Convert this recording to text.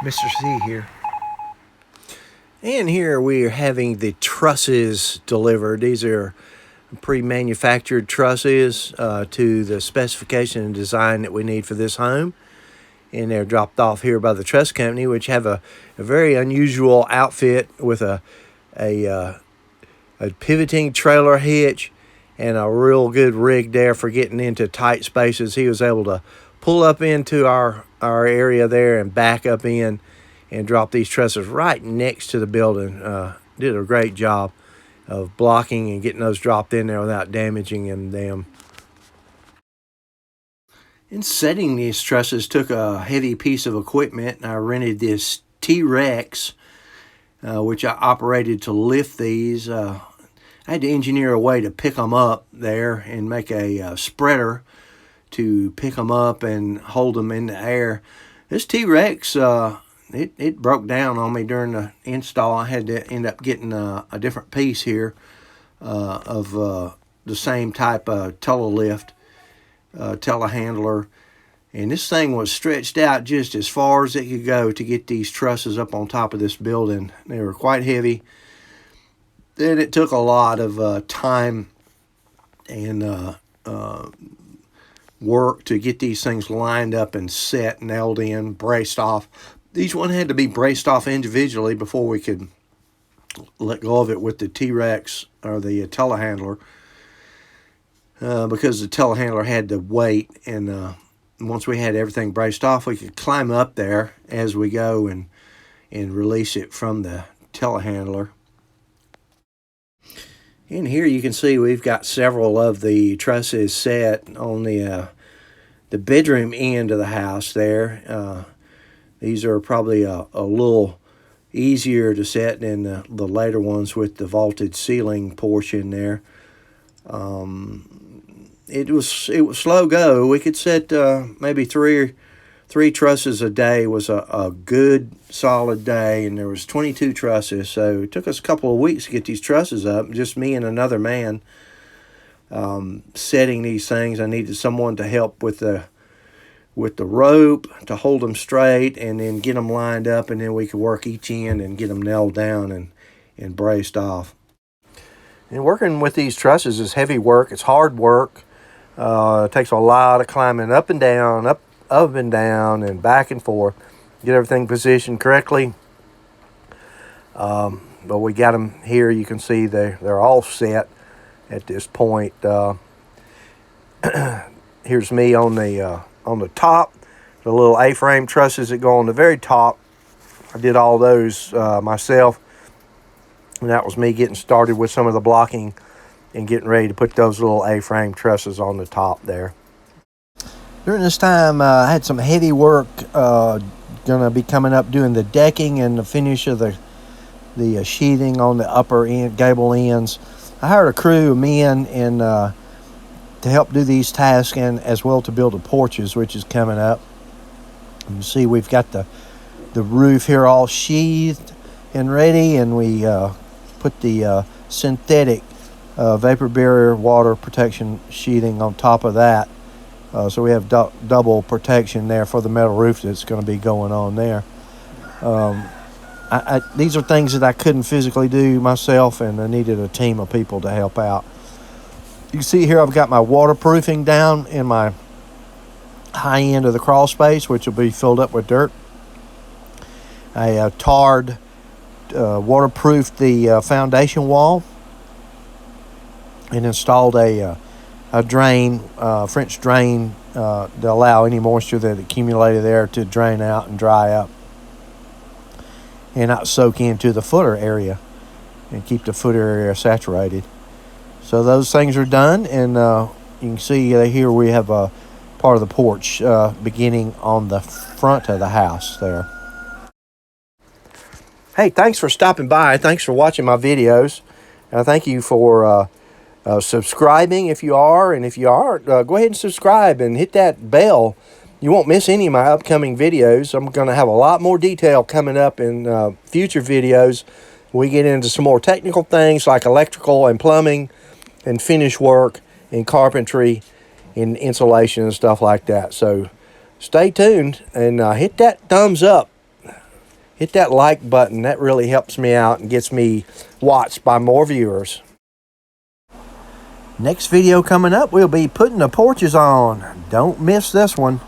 Mr. C here. And here we are having the trusses delivered. These are pre-manufactured trusses to the specification and design that we need for this home. And they're dropped off here by the truss company, which have a very unusual outfit with a pivoting trailer hitch and a real good rig there for getting into tight spaces. He was able to pull up into our area there and back up in and drop these trusses right next to the building. Did a great job of blocking and getting those dropped in there without damaging them. In setting these trusses, took a heavy piece of equipment. I rented this T-Rex, which I operated to lift these. I had to engineer a way to pick them up there and make a spreader to pick them up and hold them in the air. This T-Rex, it broke down on me during the install. I had to end up getting a different piece here of the same type of telelift, telehandler. And this thing was stretched out just as far as it could go to get these trusses up on top of this building. They were quite heavy. Then it took a lot of time and work to get these things lined up and set, nailed in, braced off. Each one had to be braced off individually before we could let go of it with the T-Rex or the telehandler, because the telehandler had to wait, and once we had everything braced off, we could climb up there as we go and release it from the telehandler. In here you can see we've got several of the trusses set on the bedroom end of the house there. These are probably a little easier to set than the later ones with the vaulted ceiling portion there. It was slow go. We could set maybe three trusses a day was a good solid day, and there was 22 trusses, so it took us a couple of weeks to get these trusses up, just me and another man setting these things. I needed someone to help with the rope to hold them straight and then get them lined up, and then we could work each end and get them nailed down and braced off. And working with these trusses is heavy work. It's hard work. It takes a lot of climbing up and down, up and down, and back and forth. Get everything positioned correctly. But we got them here. You can see they're all set at this point. Here's me on the top, the little A-frame trusses that go on the very top. I did all those myself, and that was me getting started with some of the blocking and getting ready to put those little A-frame trusses on the top there. During this time, I had some heavy work going to be coming up doing the decking and the finish of the sheathing on the upper end, gable ends. I hired a crew of men and to help do these tasks, and as well to build the porches, which is coming up. You see we've got the roof here all sheathed and ready, and we put the synthetic vapor barrier water protection sheathing on top of that. So we have double protection there for the metal roof that's going to be going on there. These are things that I couldn't physically do myself, and I needed a team of people to help out. You can see here I've got my waterproofing down in my high end of the crawl space, which will be filled up with dirt. I tarred, waterproofed the foundation wall, and installed a drain, French drain, to allow any moisture that accumulated there to drain out and dry up and not soak into the footer area and keep the footer area saturated. So those things are done, and you can see here we have a part of the porch beginning on the front of the house there. Hey, thanks for stopping by. Thanks for watching my videos. Thank you for subscribing if you are, and if you aren't, go ahead and subscribe and hit that bell. You won't miss any of my upcoming videos. I'm going to have a lot more detail coming up in future videos. We get into some more technical things like electrical and plumbing and finish work and carpentry and insulation and stuff like that. So stay tuned and hit that thumbs up. Hit that like button. That really helps me out and gets me watched by more viewers. Next video coming up, we'll be putting the porches on. Don't miss this one.